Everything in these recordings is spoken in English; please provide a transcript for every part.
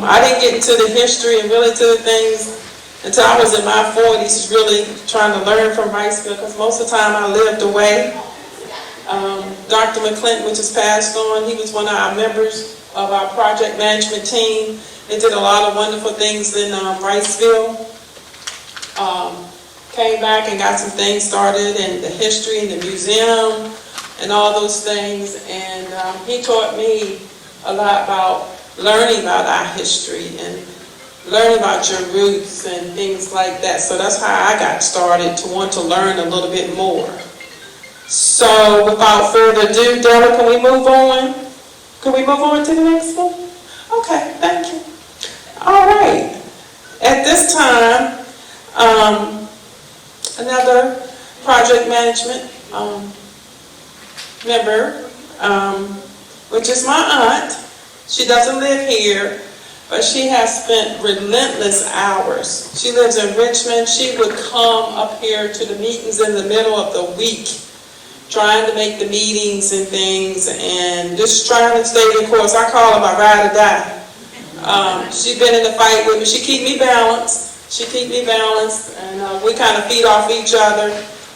I didn't get into the history and really to the things until I was in my 40s, really trying to learn from Wrightsville, because most of the time I lived away. Dr. McClinton, which has passed on, he was one of our members of our project management team. They did a lot of wonderful things in Wrightsville. Came back and got some things started in the history and the museum and all those things. And he taught me a lot about learning about our history and learning about your roots and things like that. So that's how I got started to want to learn a little bit more. So without further ado, Della, can we move on? Can we move on to the next one? Okay, thank you. All right. At this time, another project management member, which is my aunt. She doesn't live here, but she has spent relentless hours. She lives in Richmond. She would come up here to the meetings in the middle of the week, trying to make the meetings and things, and just trying to stay the course. I call her my ride or die. She's been in the fight with me. She keep me balanced. And we kind of feed off each other.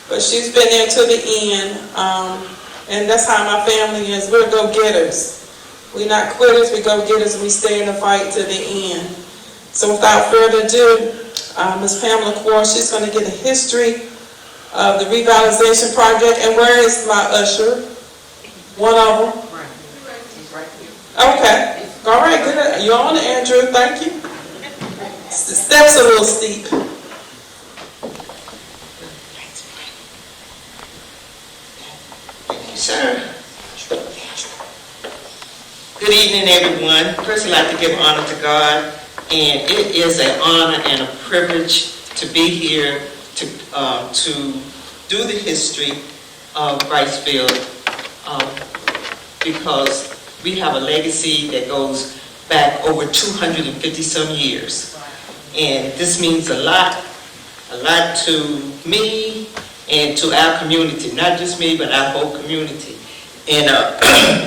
But she's been there to the end, and that's how my family is. We're go-getters. We're not quitters, we go-getters, and we stay in the fight to the end. So without further ado, Ms. Pamela Quarles, she's going to get a history of the revitalization project. And where is my usher? One of them? He's right here. Okay. All right, good. You're on it, Andrew. Thank you. The steps a little steep. Thank you, sir. Good evening, everyone. First, I'd like to give honor to God, and it is an honor and a privilege to be here to do the history of Wrightsville, because we have a legacy that goes back over 250 some years, and this means a lot to me and to our community. Not just me, but our whole community. And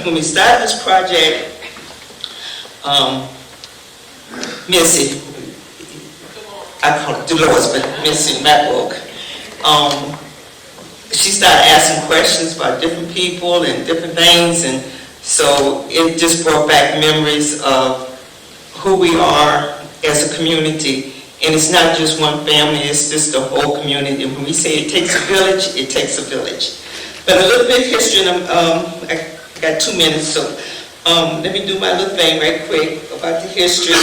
when we started this project, Missy, I call it Deloris, but Missy McWoke, she started asking questions about different people and different things, and so it just brought back memories of who we are as a community. And it's not just one family, it's just the whole community. And when we say it takes a village, it takes a village. But a little bit of history, and I got 2 minutes, so let me do my little thing right quick about the history.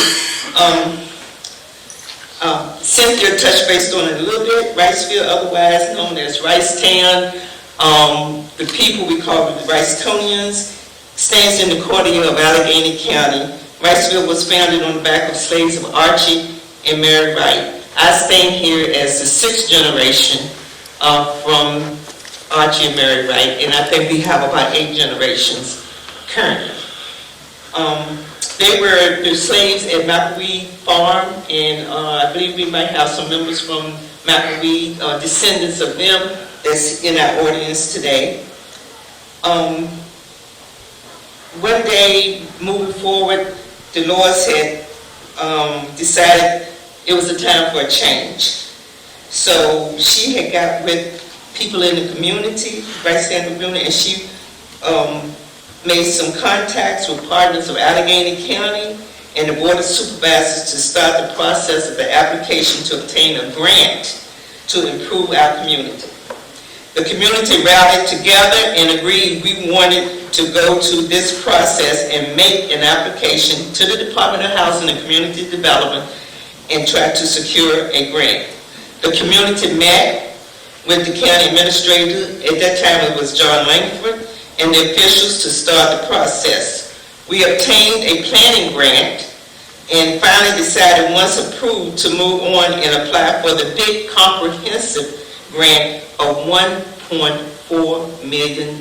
Cynthia touched base on it a little bit. Wrightsville, otherwise known as Wrightstown. The people we call the Wrightstonians, stands in the corridor of Allegheny County. Wrightsville was founded on the back of slaves of Archie and Mary Wright. I stand here as the 6th generation from Archie and Mary Wright, and I think we have about 8 generations currently. They were the slaves at McElwee Farm, and I believe we might have some members from McElwee, descendants of them that's in our audience today. One day, moving forward, Deloris had decided it was a time for a change. So she had got with people in the community, Wrightstown community, and she made some contacts with partners of Allegheny County and the Board of Supervisors to start the process of the application to obtain a grant to improve our community. The community rallied together and agreed we wanted to go to this process and make an application to the Department of Housing and Community Development and try to secure a grant. The community met with the county administrator, at that time it was John Langford, and the officials to start the process. We obtained a planning grant and finally decided, once approved, to move on and apply for the big comprehensive grant of $1.4 million.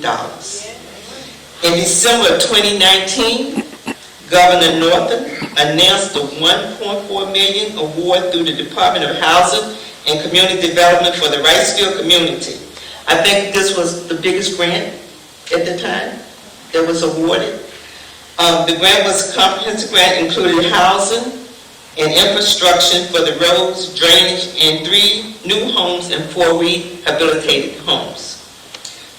In December of 2019, Governor Northam announced the $1.4 million award through the Department of Housing and Community Development for the Wrightsville community. I think this was the biggest grant at the time that was awarded. The grant was a comprehensive grant, included housing and infrastructure for the roads, drainage, and 3 new homes and 4 rehabilitated homes.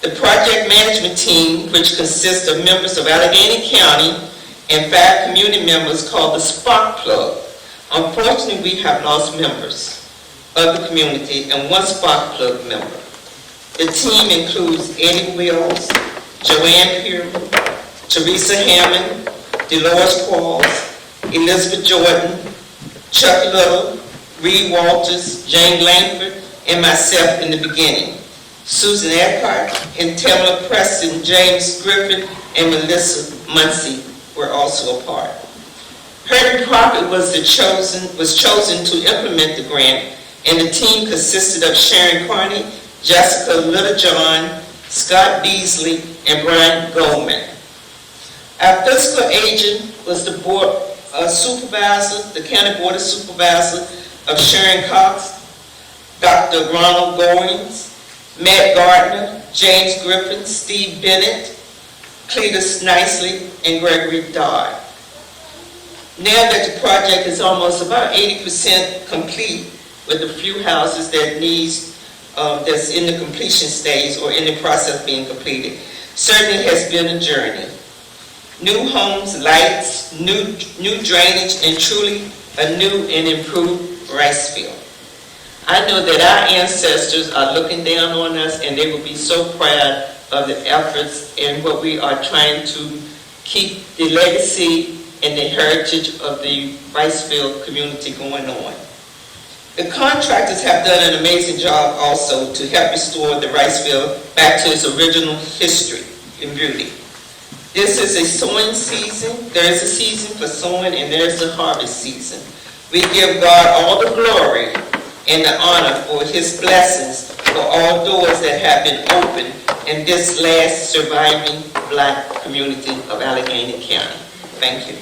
The project management team, which consists of members of Allegheny County and 5 community members, called the Spark Plug. Unfortunately, we have lost members of the community and 1 Spark Plug member. The team includes Eddie Wills, Joanne Pearman, Teresa Hammond, Deloris Quarles, Elizabeth Jordan, Chuck Little, Reed Walters, Jane Langford, and myself in the beginning. Susan Eckhart and Tamla Preston, James Griffin, and Melissa Muncie were also a part. Herbie Prophet was chosen to implement the grant, and the team consisted of Sharon Carney, Jessica Littlejohn, Scott Beasley, and Brian Goldman. Our fiscal agent was the board supervisor, the county board of supervisor of Sharon Cox, Dr. Ronald Goins, Matt Gardner, James Griffin, Steve Bennett, Cletus Nicely, and Gregory Dodd. Now that the project is almost about 80% complete, with a few houses that that's in the completion stage or in the process of being completed, certainly has been a journey. New homes, lights, new drainage, and truly a new and improved Wrightsville. I know that our ancestors are looking down on us, and they will be so proud of the efforts and what we are trying to keep the legacy and the heritage of the Wrightsville community going on. The contractors have done an amazing job also to help restore the Wrightsville back to its original history and beauty. This is a sowing season. There is a season for sowing, and there is a harvest season. We give God all the glory and the honor for His blessings for all doors that have been opened in this last surviving Black community of Allegheny County. Thank you.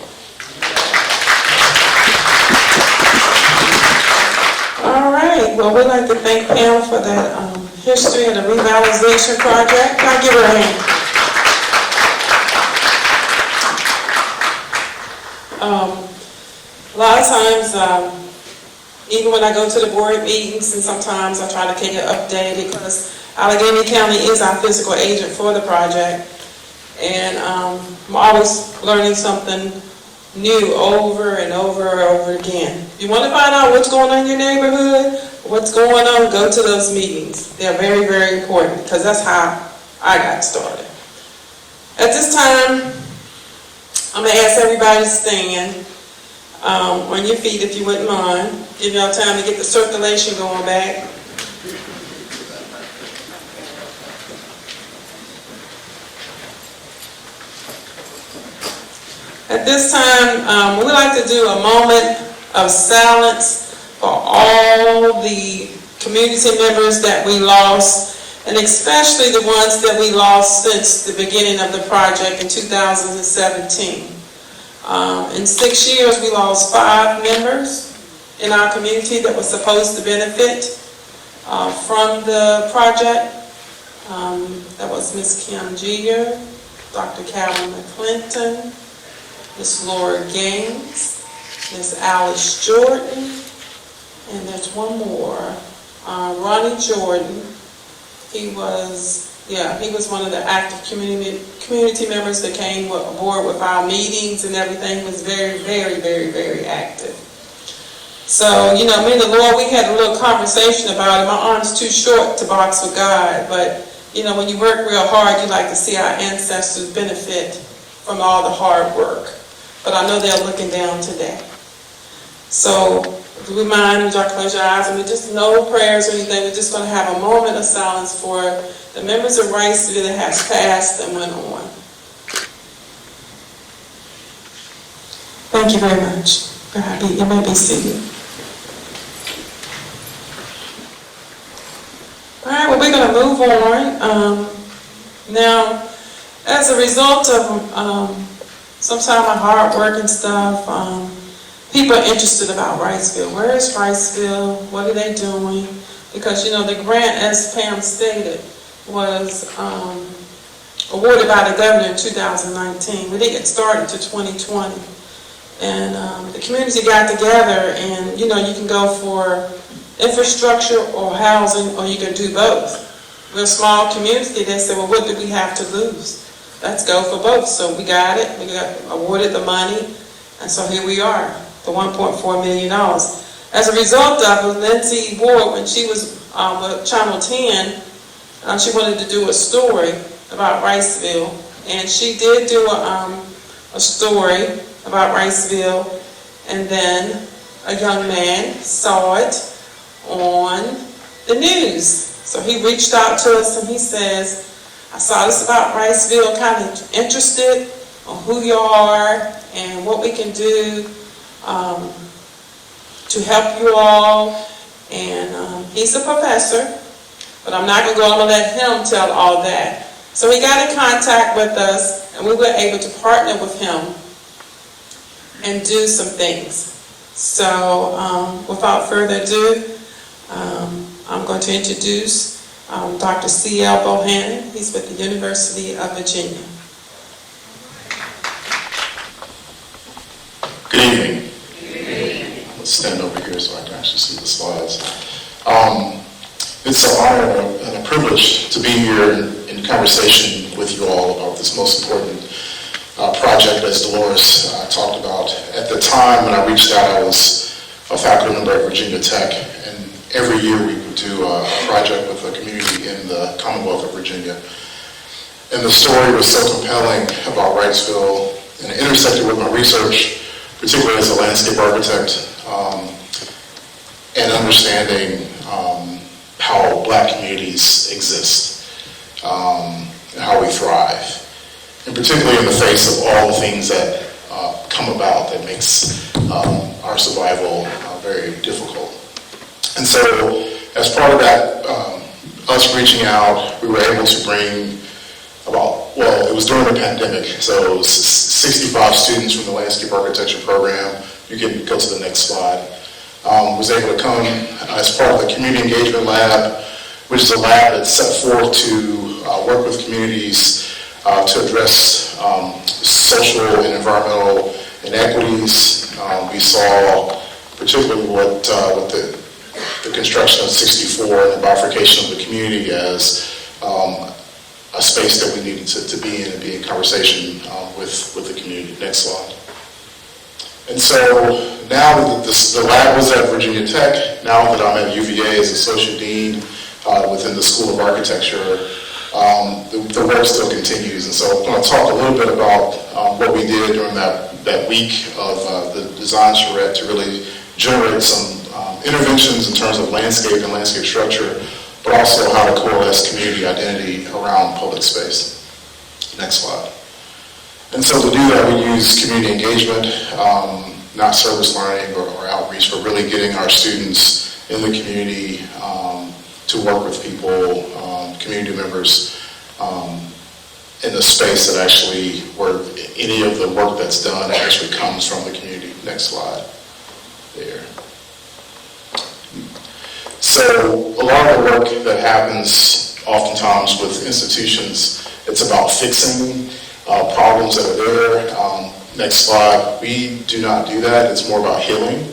All right, well, we'd like to thank Pam for that history and the revitalization project. Can I give her a hand? A lot of times, even when I go to the board meetings, and sometimes I try to keep it updated because Allegheny County is our physical agent for the project, and I'm always learning something new over and over and over again. If you want to find out what's going on in your neighborhood, what's going on, go to those meetings. They're very, very important because that's how I got started. At this time, I'm going to ask everybody to stand on your feet if you wouldn't mind. Give y'all time to get the circulation going back. At this time, we'd like to do a moment of silence for all the community members that we lost, and especially the ones that we lost since the beginning of the project in 2017. In 6 years, we lost 5 members in our community that were supposed to benefit from the project. That was Ms. Kim Jeter, Dr. Calvin McClinton, Ms. Laura Gaines, Ms. Alice Jordan, and there's one more, Ronnie Jordan. He was one of the active community members that came aboard with our meetings and everything. He was very, very, very, very active. So, me and the Lord, we had a little conversation about it. My arm's too short to box with God, but, when you work real hard, you like to see our ancestors benefit from all the hard work. But I know they're looking down today. So, do we mind, would y'all close your eyes? And we just no prayers or anything. We're just going to have a moment of silence for the members of Wrightsville that has passed and went on. Thank you very much. You may be seated. All right, well, we're going to move on. Now, as a result of some of hard work and stuff, people are interested about Wrightsville. Where is Wrightsville? What are they doing? Because, the grant, as Pam stated, was awarded by the governor in 2019. We didn't get started until 2020. And the community got together, and you can go for infrastructure or housing, or you can do both. We're a small community. They said, well, what do we have to lose? Let's go for both. So we got it. We got awarded the money, and so here we are, the $1.4 million. As a result of it, Lindsay Ward, when she was with Channel 10, she wanted to do a story about Wrightsville, and she did do a story about Wrightsville, and then a young man saw it on the news. So he reached out to us and he says, I saw this about Wrightsville, kind of interested on who you are and what we can do to help you all. And he's a professor, but I'm not going to let him tell all that. So he got in contact with us, and we were able to partner with him and do some things. So without further ado, I'm going to introduce Dr. C.L. Bohannon. He's with the University of Virginia. Good evening. Let's stand over here so I can actually see the slides. It's an honor and a privilege to be here in conversation with you all about this most important project, as Deloris talked about. At the time when I reached out, I was a faculty member at Virginia Tech, and every year we would do a project with a community in the Commonwealth of Virginia. And the story was so compelling about Wrightsville, and it intersected with my research, particularly as a landscape architect, and understanding how Black communities exist, and how we thrive, and particularly in the face of all the things that come about that makes our survival very difficult. And so, as part of that, us reaching out, we were able to bring it was during the pandemic, so 65 students from the landscape architecture program, you can go to the next slide, was able to come as part of the community engagement lab, which is a lab that's set forth to work with communities to address social and environmental inequities. We saw particularly what the construction of 64 and the bifurcation of the community as a space that we needed to be in and be in conversation with the community. Next slide. And so now that the lab was at Virginia Tech, now that I'm at UVA as Associate Dean within the School of Architecture, the work still continues. And so I'm going to talk a little bit about what we did during that week of the design charrette to really generate some interventions in terms of landscape and landscape structure, but also how to coalesce community identity around public space. Next slide. And so to do that, we use community engagement, not service learning or outreach, but really getting our students in the community to work with people, community members, in the space that actually where any of the work that's done actually comes from the community. Next slide. There. So a lot of the work that happens oftentimes with institutions, it's about fixing problems that are there. Next slide. We do not do that. It's more about healing.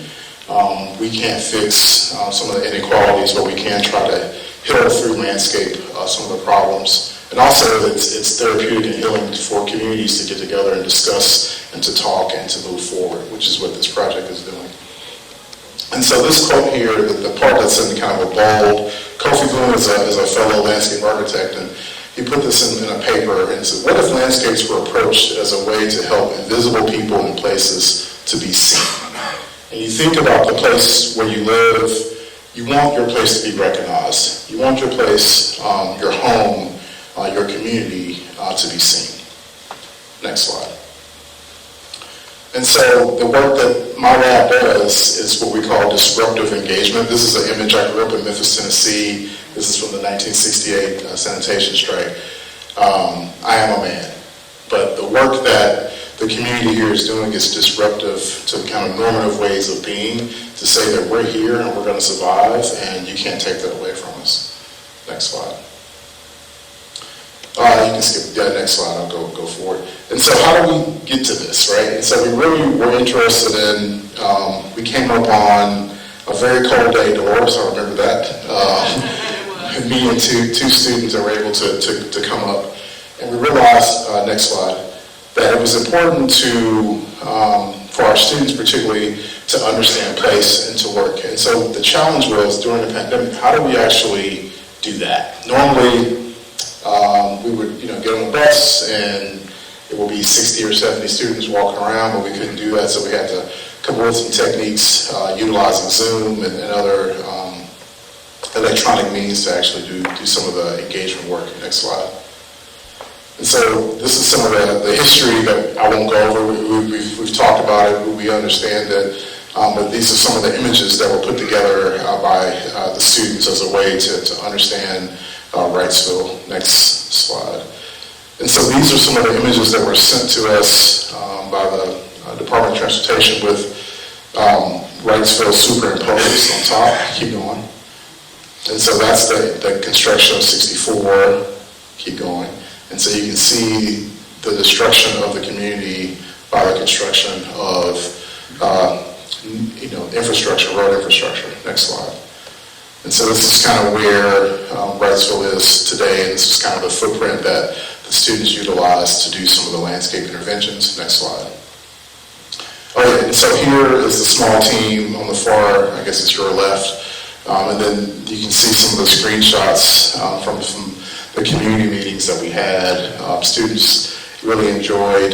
We can't fix some of the inequalities, but we can try to heal through landscape some of the problems. And also it's therapeutic and healing for communities to get together and discuss and to talk and to move forward, which is what this project is doing. And so this quote here, the part that's in kind of a bold, Kofi Boone is a fellow landscape architect, and he put this in a paper and said, what if landscapes were approached as a way to help invisible people in places to be seen? And you think about the place where you live, you want your place to be recognized. You want your place, your home, your community to be seen. Next slide. And so the work that my lab does is what we call disruptive engagement. This is an image. I grew up in Memphis, Tennessee. This is from the 1968 sanitation strike. I am a man. But the work that the community here is doing is disruptive to kind of normative ways of being, to say that we're here and we're going to survive and you can't take that away from us. Next slide. You can skip the next slide, I'll go forward. And so how do we get to this, right? And so we really were interested in, we came up on a very cold day, Deloris, I remember that. Me and two students that were able to come up. And we realized, next slide, that it was important to, for our students particularly, to understand place and to work. And so the challenge was during the pandemic, how do we actually do that? Normally, we would get on the bus and it will be 60 or 70 students walking around, but we couldn't do that, so we had to come up with some techniques utilizing Zoom and other electronic means to actually do some of the engagement work. Next slide. And so this is some of the history that I won't go over. We've talked about it, we understand it, but these are some of the images that were put together by the students as a way to understand Wrightsville. Next slide. And so these are some of the images that were sent to us by the Department of Transportation with Wrightsville superimposed on top. Keep going. And so that's the construction of 64. Keep going. And so you can see the destruction of the community by the construction of infrastructure, road infrastructure. Next slide. And so this is kind of where Wrightsville is today, and this is kind of the footprint that the students utilized to do some of the landscape interventions. Next slide. Okay, and so here is the small team on the far, I guess it's your left, and then you can see some of the screenshots from the community meetings that we had. Students really enjoyed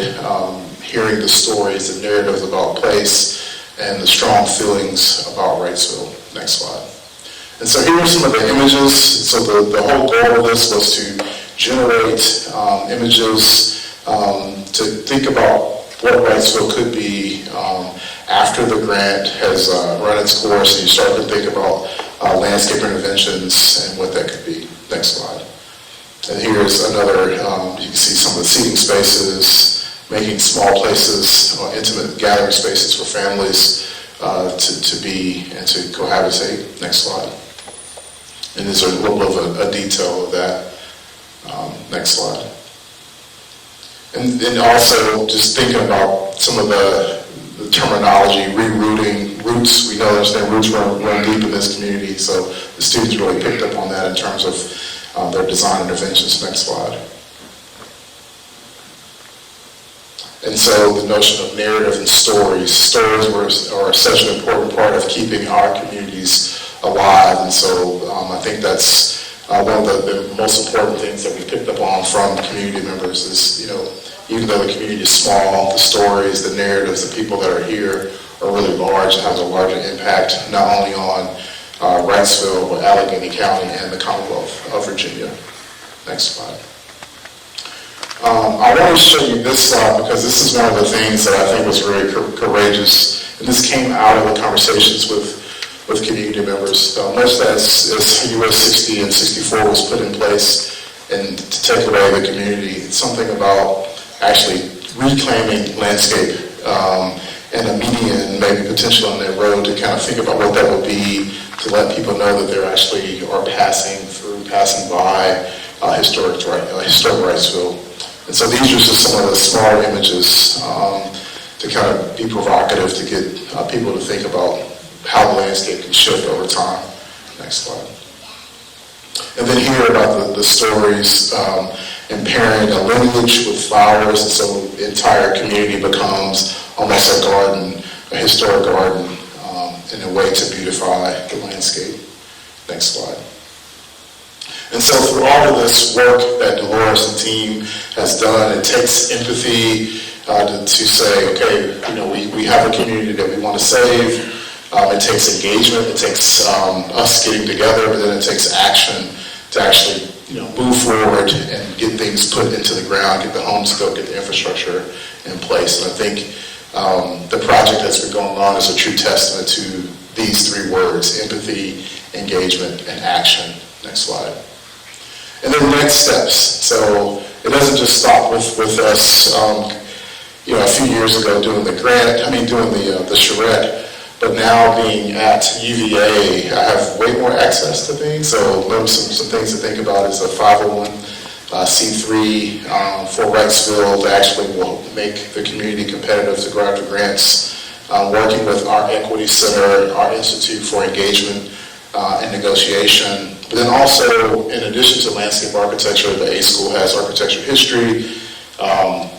hearing the stories, the narratives about place, and the strong feelings about Wrightsville. Next slide. And so here are some of the images. So the whole goal of this was to generate images to think about what Wrightsville could be after the grant has run its course, and you start to think about landscape interventions and what that could be. Next slide. And here's another, you can see some of the seating spaces, making small places, intimate gathering spaces for families to be and to cohabitate. Next slide. And these are a little bit of a detail of that. Next slide. And also just thinking about some of the terminology, rerouting, roots. We know there's roots run deep in this community, so the students really picked up on that in terms of their design interventions. Next slide. And so the notion of narrative and stories. Stories are such an important part of keeping our communities alive, and so I think that's one of the most important things that we picked up on from community members is, even though the community is small, the stories, the narratives, the people that are here are really large and have a larger impact not only on Wrightsville, but Allegheny County and the Commonwealth of Virginia. Next slide. I want to show you this slide because this is one of the things that I think was very courageous, and this came out of the conversations with community members. Much as US 60 and 64 was put in place and to take away the community, it's something about actually reclaiming landscape and a median, maybe potential on that road to kind of think about what that would be, to let people know that they're actually are passing by historic Wrightsville. And so these are just some of the smaller images to kind of be provocative, to get people to think about how the landscape can shift over time. Next slide. And then here about the stories, and pairing a lineage with flowers, and so the entire community becomes almost a garden, a historic garden, in a way to beautify the landscape. Next slide. And so through all of this work that Deloris and team has done, it takes empathy to say, okay, we have a community that we want to save. It takes engagement, it takes us getting together, but then it takes action to actually move forward and get things put into the ground, get the homes built, get the infrastructure in place. And I think the project that's been going on is a true testament to these three words: empathy, engagement, and action. Next slide. And then next steps. So it doesn't just stop with us, a few years ago doing the charrette, but now being at UVA, I have way more access to things. So some things to think about is a 501 C3 for Wrightsville that actually will make the community competitive to go after grants. Working with our Equity Center, our Institute for Engagement and Negotiation. But then also, in addition to landscape architecture, the A School has architecture history, urban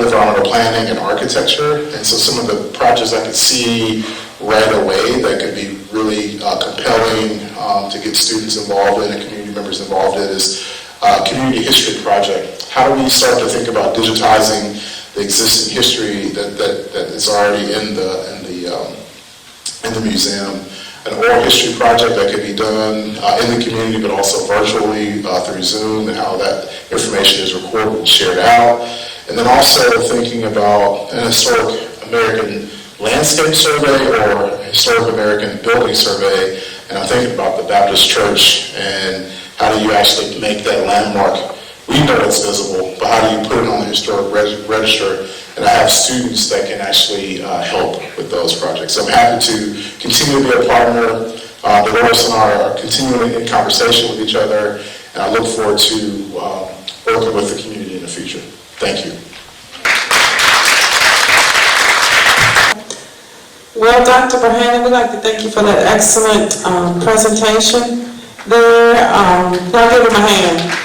environmental planning, and architecture. And so some of the projects I could see right away that could be really compelling to get students involved in and community members involved in is a community history project. How do we start to think about digitizing the existing history that is already in the museum? An oral history project that could be done in the community, but also virtually through Zoom, and how that information is recorded and shared out. And then also thinking about an historic American landscape survey or a historic American building survey. And I'm thinking about the Baptist Church and how do you actually make that landmark? We know it's visible, but how do you put it on the historic register? And I have students that can actually help with those projects. So I'm happy to continue to be a partner. Deloris and I are continuing in conversation with each other, and I look forward to working with the community in the future. Thank you. Well, Dr. Bohannon, we'd like to thank you for that excellent presentation there. Y'all give him a hand.